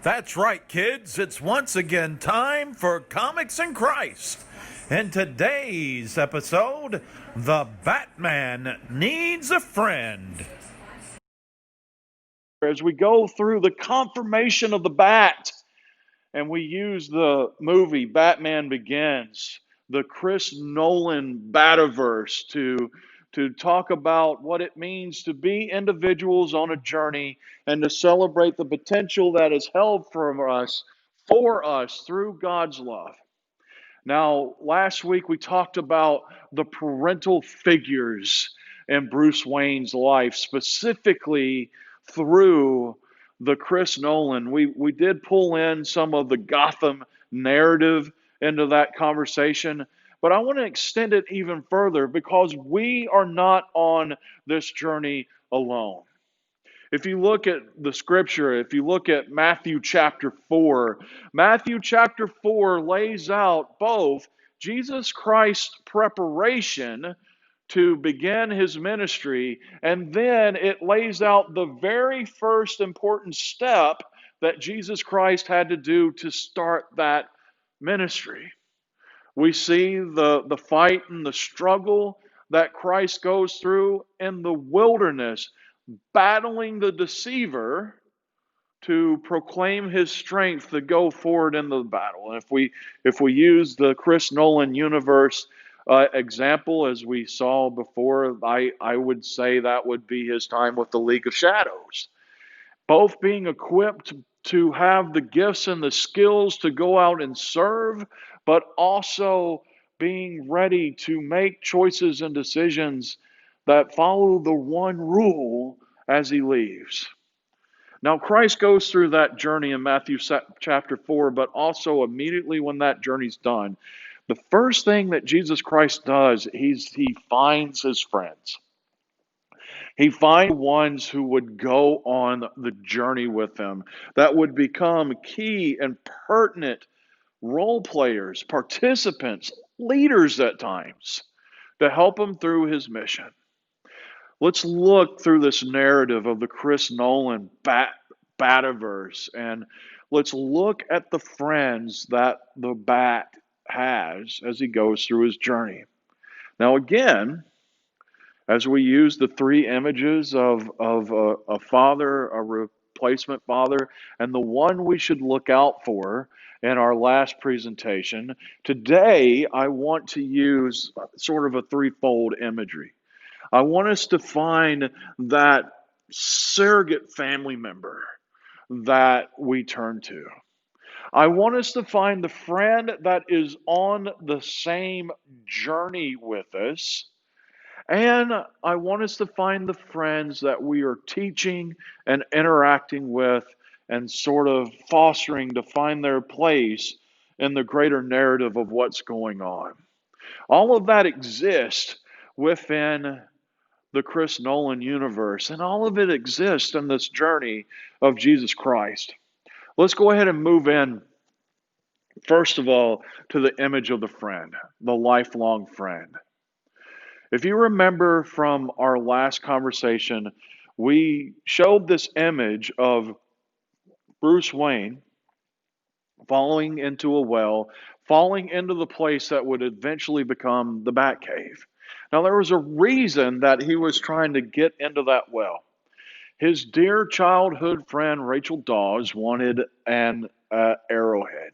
That's right, kids. It's once again time for Comics and Christ. In today's episode, The Batman Needs a Friend. As we go through the confirmation of the Bat, and we use the movie Batman Begins, the Chris Nolan Bativerse, to talk about what it means to be individuals on a journey and to celebrate the potential that is held for us through God's love. Now, last week we talked about the parental figures in Bruce Wayne's life, specifically through the Chris Nolan. We did pull in some of the Gotham narrative into that conversation, but I want to extend it even further because we are not on this journey alone. If you look at the scripture, if you look at Matthew chapter 4 lays out both Jesus Christ's preparation to begin his ministry, and then it lays out the very first important step that Jesus Christ had to do to start that ministry. We see the fight and the struggle that Christ goes through in the wilderness, battling the deceiver to proclaim his strength to go forward in the battle. And if we use the Chris Nolan universe example, as we saw before, I would say that would be his time with the League of Shadows. Both being equipped to have the gifts and the skills to go out and serve, but also being ready to make choices and decisions that follow the one rule as he leaves. Now, Christ goes through that journey in Matthew chapter 4, but also immediately when that journey's done, the first thing that Jesus Christ does, he finds his friends. He finds ones who would go on the journey with him, that would become key and pertinent role players, participants, leaders at times, to help him through his mission. Let's look through this narrative of the Chris Nolan Bativerse, and let's look at the friends that the Bat has as he goes through his journey. Now again, as we use the three images of a father, a replacement father, and the one we should look out for in our last presentation, today I want to use sort of a threefold imagery. I want us to find that surrogate family member that we turn to. I want us to find the friend that is on the same journey with us. And I want us to find the friends that we are teaching and interacting with and sort of fostering to find their place in the greater narrative of what's going on. All of that exists within the Chris Nolan universe, and all of it exists in this journey of Jesus Christ. Let's go ahead and move in, first of all, to the image of the friend, the lifelong friend. If you remember from our last conversation, we showed this image of Bruce Wayne falling into a well, falling into the place that would eventually become the Batcave. Now, there was a reason that he was trying to get into that well. His dear childhood friend, Rachel Dawes, wanted an arrowhead.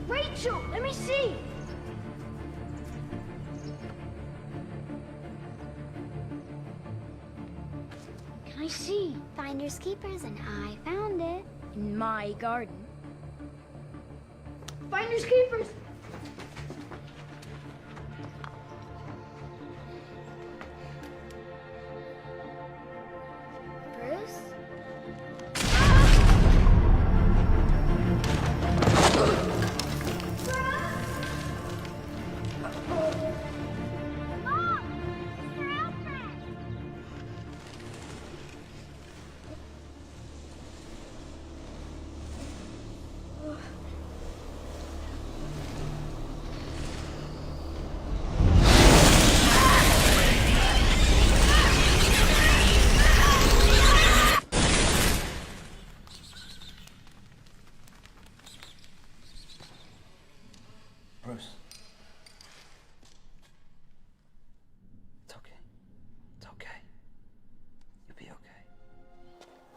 Rachel, let me see. Can I see? Finders keepers, and I found it. In my garden. Finders keepers. Bruce? Mom! Mr. Alfred!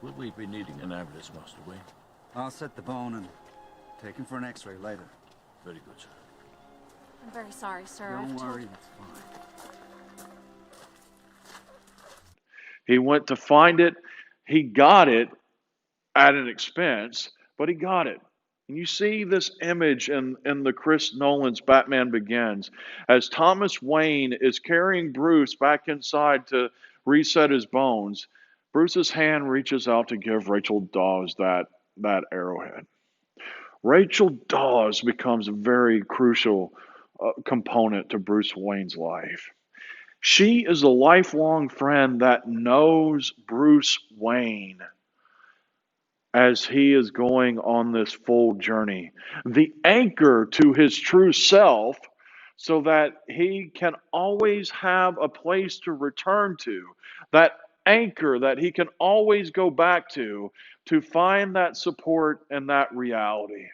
Will we be needing an ambulance, Master Wayne? I'll set the bone and take him for an x-ray later. Very good, sir. I'm very sorry, sir. Don't I've told worry, you. it's fine. He went to find it. He got it at an expense, but he got it. And you see this image in the Chris Nolan's Batman Begins as Thomas Wayne is carrying Bruce back inside to reset his bones. Bruce's hand reaches out to give Rachel Dawes that arrowhead. Rachel Dawes becomes a very crucial component to Bruce Wayne's life. She is a lifelong friend that knows Bruce Wayne as he is going on this full journey. The anchor to his true self so that he can always have a place to return to. That anchor that he can always go back to find that support and that reality.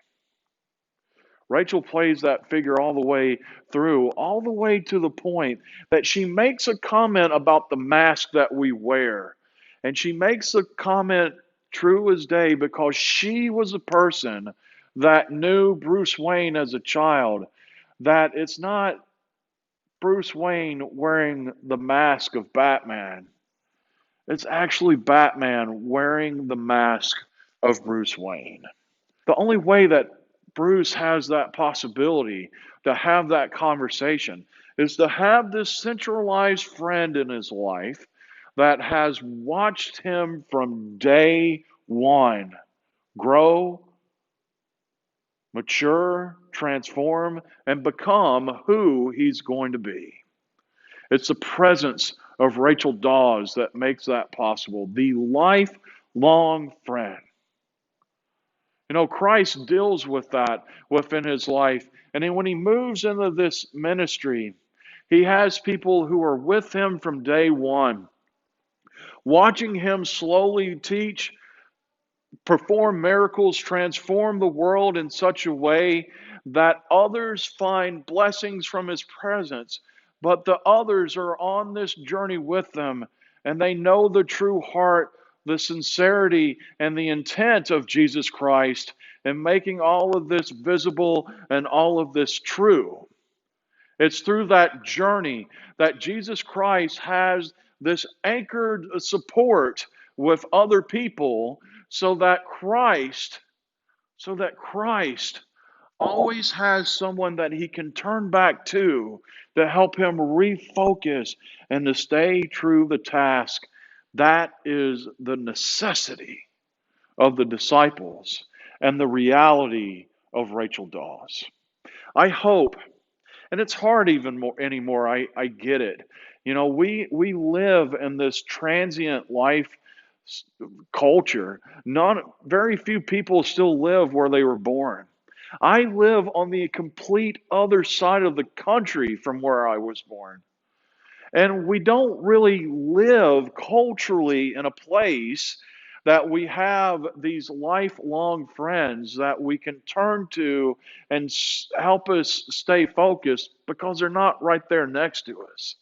Rachel plays that figure all the way through, all the way to the point that she makes a comment about the mask that we wear. And she makes a comment true as day because she was a person that knew Bruce Wayne as a child, that it's not Bruce Wayne wearing the mask of Batman. It's actually Batman wearing the mask of Bruce Wayne. The only way that Bruce has that possibility to have that conversation is to have this centralized friend in his life that has watched him from day one grow, mature, transform, and become who he's going to be. It's the presence of Rachel Dawes that makes that possible. The lifelong friend. You know, Christ deals with that within his life. And then when he moves into this ministry, he has people who are with him from day one, watching him slowly teach, perform miracles, transform the world in such a way that others find blessings from his presence, but the others are on this journey with them, and they know the true heart, the sincerity, and the intent of Jesus Christ in making all of this visible and all of this true. It's through that journey that Jesus Christ has this anchored support with other people so that Christ always has someone that he can turn back to help him refocus and to stay true to the task. That is the necessity of the disciples and the reality of Rachel Dawes. I hope, and it's hard even more anymore, I get it. You know, we live in this transient life culture. Not very few people still live where they were born. I live on the complete other side of the country from where I was born. And we don't really live culturally in a place that we have these lifelong friends that we can turn to and help us stay focused because they're not right there next to us.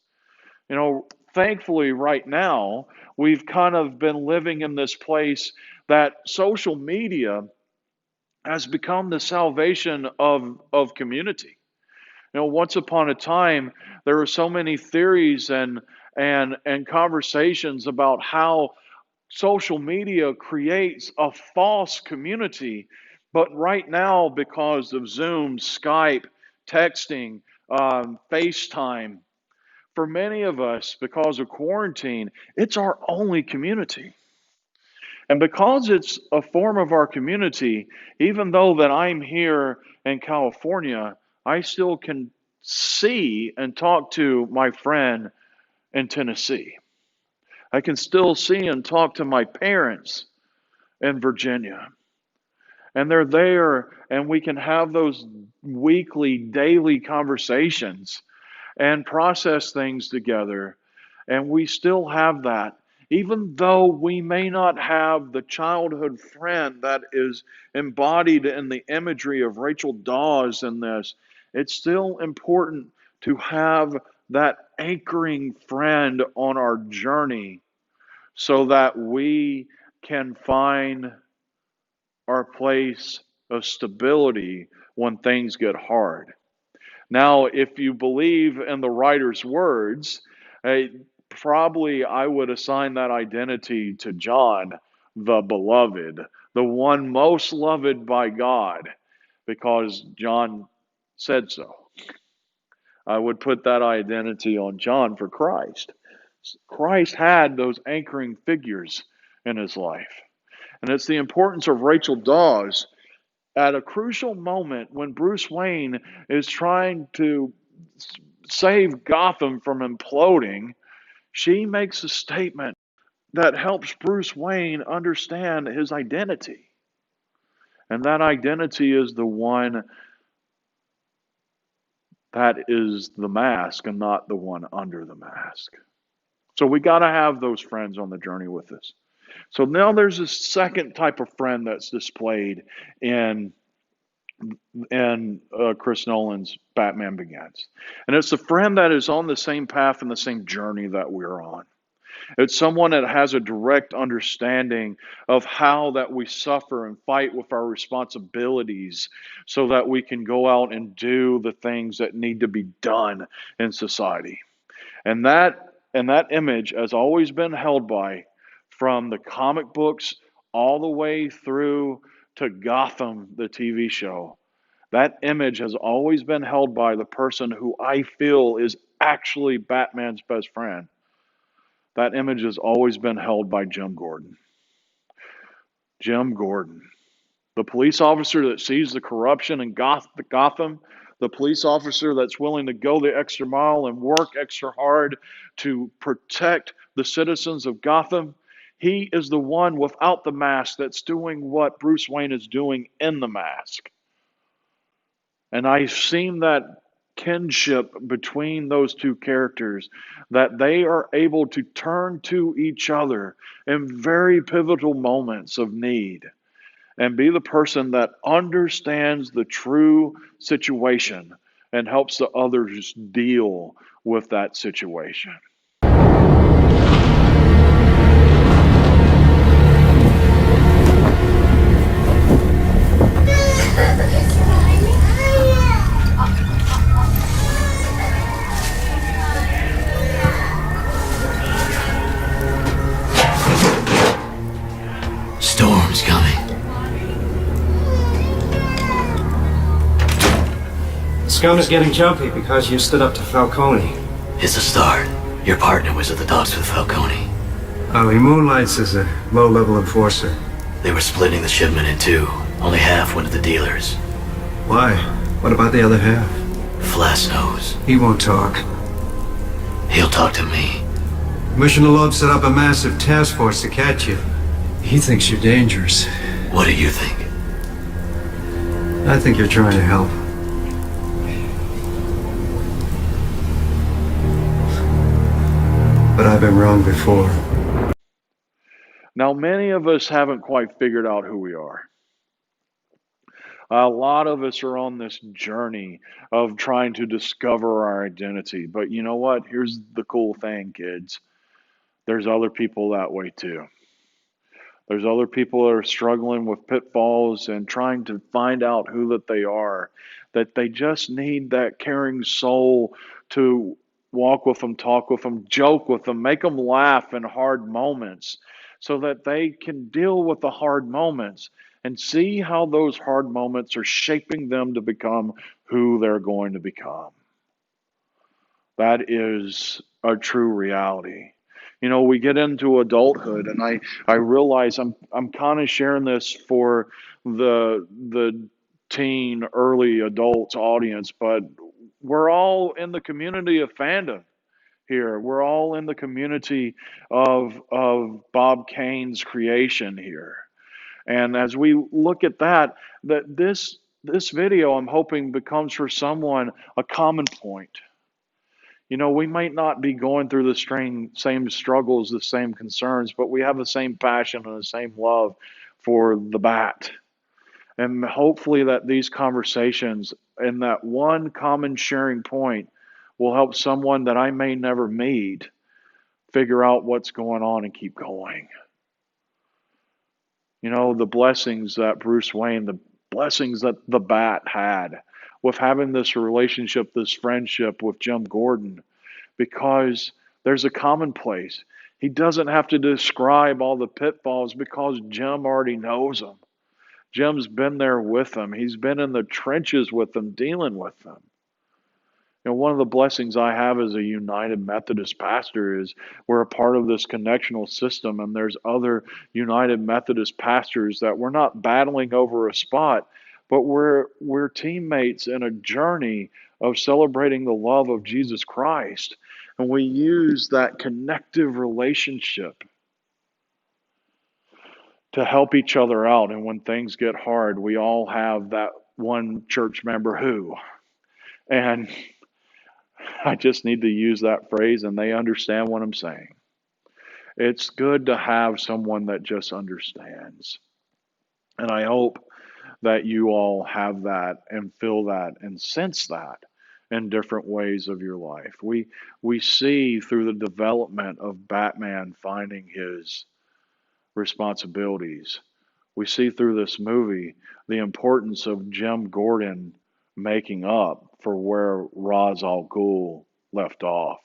You know, thankfully, right now, we've kind of been living in this place that social media has become the salvation of community. You know, once upon a time, there were so many theories and conversations about how social media creates a false community. But right now, because of Zoom, Skype, texting, FaceTime, for many of us, because of quarantine, it's our only community. And because it's a form of our community, even though that I'm here in California, I still can see and talk to my friend in Tennessee. I can still see and talk to my parents in Virginia. And they're there, and we can have those weekly, daily conversations and process things together. And we still have that. Even though we may not have the childhood friend that is embodied in the imagery of Rachel Dawes in this, it's still important to have that anchoring friend on our journey so that we can find our place of stability when things get hard. Now, if you believe in the writer's words, probably I would assign that identity to John, the beloved, the one most loved by God, because John said so. I would put that identity on John for Christ. Christ had those anchoring figures in his life. And it's the importance of Rachel Dawes at a crucial moment when Bruce Wayne is trying to save Gotham from imploding. She makes a statement that helps Bruce Wayne understand his identity. And that identity is the one that is the mask and not the one under the mask. So we got to have those friends on the journey with us. So now there's a second type of friend that's displayed in Chris Nolan's Batman Begins. And it's a friend that is on the same path and the same journey that we're on. It's someone that has a direct understanding of how that we suffer and fight with our responsibilities so that we can go out and do the things that need to be done in society. And that image has always been held by, from the comic books all the way through to Gotham, the TV show. That image has always been held by the person who I feel is actually Batman's best friend. That image has always been held by Jim Gordon. Jim Gordon, the police officer that sees the corruption in Gotham, the police officer that's willing to go the extra mile and work extra hard to protect the citizens of Gotham. He is the one without the mask that's doing what Bruce Wayne is doing in the mask. And I've seen that kinship between those two characters, that they are able to turn to each other in very pivotal moments of need and be the person that understands the true situation and helps the others deal with that situation. Storm's coming. Scum is getting jumpy because you stood up to Falcone. It's a start. Your partner was at the docks with Falcone. Oh, he moonlights as a low-level enforcer. They were splitting the shipment in two. Only half went to the dealers. Why? What about the other half? Flass knows. He won't talk. He'll talk to me. Commissioner Loeb set up a massive task force to catch you. He thinks you're dangerous. What do you think? I think you're trying to help. But I've been wrong before. Now, many of us haven't quite figured out who we are. A lot of us are on this journey of trying to discover our identity. But you know what? Here's the cool thing, kids. There's other people that way too. There's other people that are struggling with pitfalls and trying to find out who that they are, that they just need that caring soul to walk with them, talk with them, joke with them, make them laugh in hard moments so that they can deal with the hard moments and see how those hard moments are shaping them to become who they're going to become. That is a true reality. You know, we get into adulthood, and I realize I'm kind of sharing this for the teen, early adults audience, but we're all in the community of fandom here. We're all in the community of Bob Kane's creation here. And as we look at that this video, I'm hoping, becomes for someone a common point. You know, we might not be going through the same struggles, the same concerns, but we have the same passion and the same love for the bat. And hopefully that these conversations and that one common sharing point will help someone that I may never meet figure out what's going on and keep going. The blessings that Bruce Wayne, the blessings that the Bat had with having this relationship, this friendship with Jim Gordon, because there's a commonplace. He doesn't have to describe all the pitfalls because Jim already knows them. Jim's been there with them. He's been in the trenches with them, dealing with them. One of the blessings I have as a United Methodist pastor is we're a part of this connectional system, and there's other United Methodist pastors that we're not battling over a spot, but we're teammates in a journey of celebrating the love of Jesus Christ. And we use that connective relationship to help each other out. And when things get hard, we all have that one church member who. And I just need to use that phrase and they understand what I'm saying. It's good to have someone that just understands. And I hope that you all have that and feel that and sense that in different ways of your life. We see through the development of Batman finding his responsibilities. We see through this movie the importance of Jim Gordon making up for where Ra's al Ghul left off.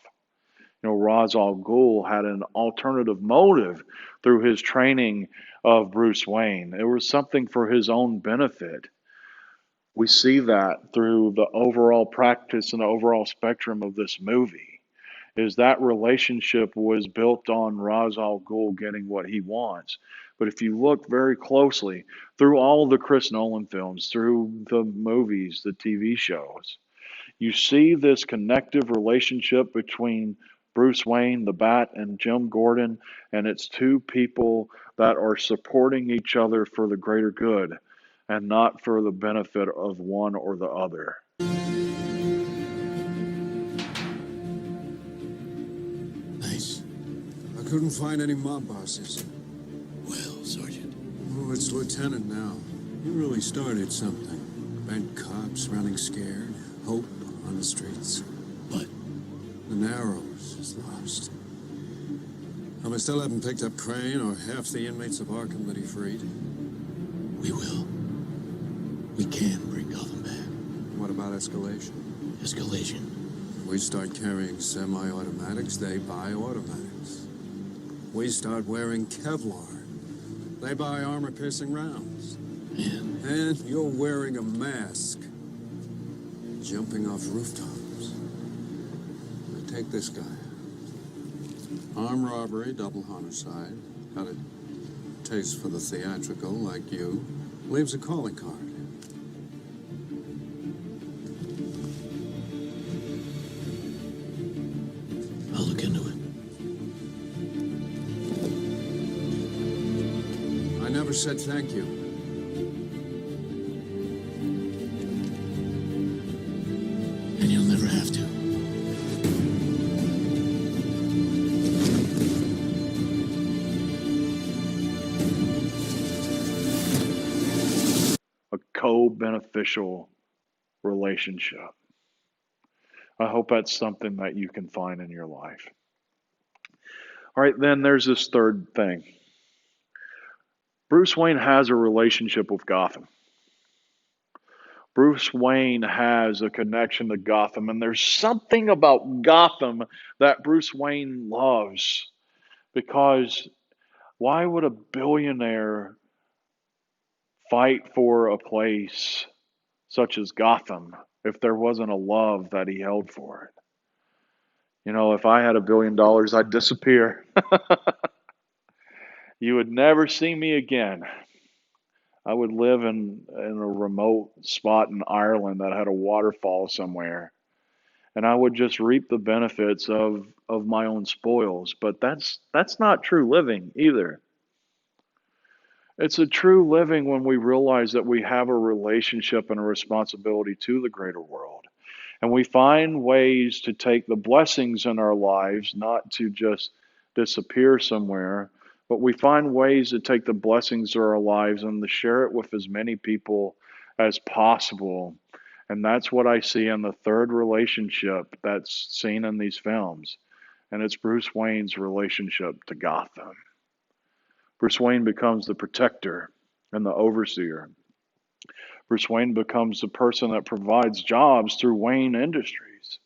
Ra's al Ghul had an alternative motive through his training of Bruce Wayne. It was something for his own benefit. We see that through the overall practice and the overall spectrum of this movie, is that relationship was built on Ra's al Ghul getting what he wants. But if you look very closely through all the Chris Nolan films, through the movies, the TV shows, you see this connective relationship between Bruce Wayne, the Bat, and Jim Gordon, and it's two people that are supporting each other for the greater good and not for the benefit of one or the other. Nice. I couldn't find any mob bosses. Well, Sergeant. Oh, it's Lieutenant now. You really started something. Bent cops running scared. Hope on the streets. But the Narrows is lost. I still haven't picked up Crane or half the inmates of Arkham that he freed. we will. We can bring Gotham back. What about escalation? Escalation. We start carrying semi-automatics, they buy automatics. We start wearing Kevlar, they buy armor-piercing rounds. And you're wearing a mask, jumping off rooftops. Now take this guy. Armed robbery, double homicide. Got a taste for the theatrical, like you. Leaves a calling card. I'll look into it. I never said thank you. And you'll never have to. A co-beneficial relationship. I hope that's something that you can find in your life. All right, then there's this third thing. Bruce Wayne has a relationship with Gotham. Bruce Wayne has a connection to Gotham, and there's something about Gotham that Bruce Wayne loves. Because why would a billionaire fight for a place such as Gotham if there wasn't a love that he held for it? You know, if I had $1 billion, I'd disappear. You would never see me again. I would live in a remote spot in Ireland that had a waterfall somewhere. And I would just reap the benefits of my own spoils. But that's not true living either. It's a true living when we realize that we have a relationship and a responsibility to the greater world. And we find ways to take the blessings in our lives, not to just disappear somewhere, but we find ways to take the blessings of our lives and to share it with as many people as possible. And that's what I see in the third relationship that's seen in these films. And it's Bruce Wayne's relationship to Gotham. Bruce Wayne becomes the protector and the overseer. Bruce Wayne becomes the person that provides jobs through Wayne Industries.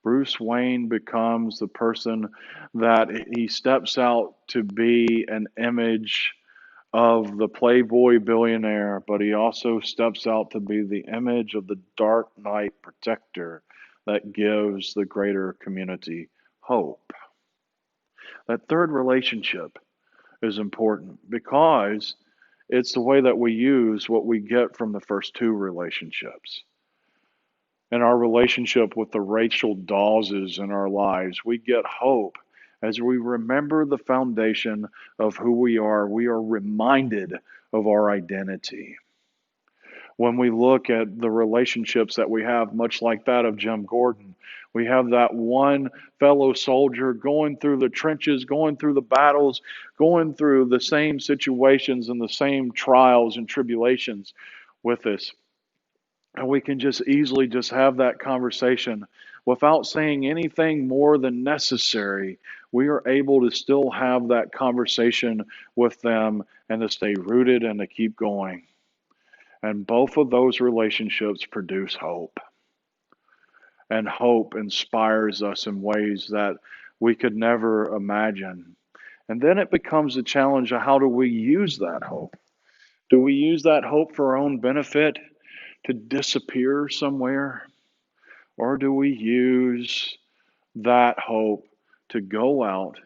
Bruce Wayne becomes the person that he steps out to be an image of the playboy billionaire, but he also steps out to be the image of the Dark Knight protector that gives the greater community hope. That third relationship is important because it's the way that we use what we get from the first two relationships. In our relationship with the Rachel Daweses in our lives, we get hope. As we remember the foundation of who we are reminded of our identity. When we look at the relationships that we have, much like that of Jim Gordon, we have that one fellow soldier going through the trenches, going through the battles, going through the same situations and the same trials and tribulations with us. And we can just easily just have that conversation without saying anything more than necessary. We are able to still have that conversation with them and to stay rooted and to keep going. And both of those relationships produce hope. And hope inspires us in ways that we could never imagine. And then it becomes a challenge of how do we use that hope? Do we use that hope for our own benefit to disappear somewhere? Or do we use that hope to go out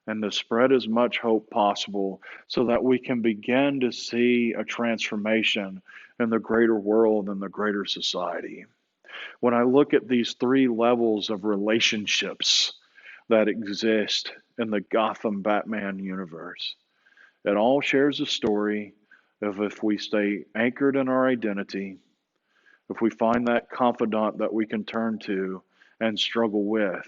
and to spread as much hope possible so that we can begin to see a transformation in the greater world and the greater society? When I look at these three levels of relationships that exist in the Gotham Batman universe, it all shares a story of if we stay anchored in our identity, if we find that confidant that we can turn to and struggle with,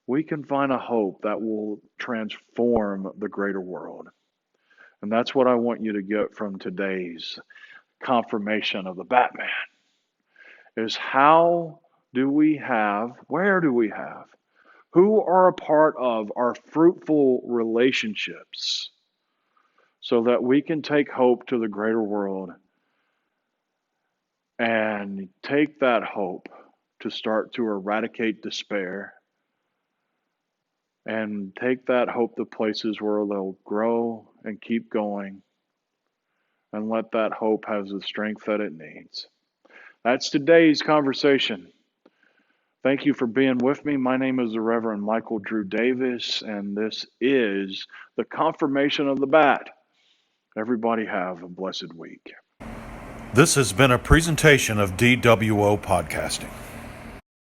we can find a hope that will transform the greater world. And that's what I want you to get from today's confirmation of the Batman, is how do we have, where do we have, who are a part of our fruitful relationships so that we can take hope to the greater world and take that hope to start to eradicate despair and take that hope to places where they'll grow and keep going and let that hope have the strength that it needs. That's today's conversation. Thank you for being with me. My name is the Reverend Michael Drew Davis, and this is the Confirmation of the Bat. Everybody have a blessed week. This has been a presentation of DWO Podcasting.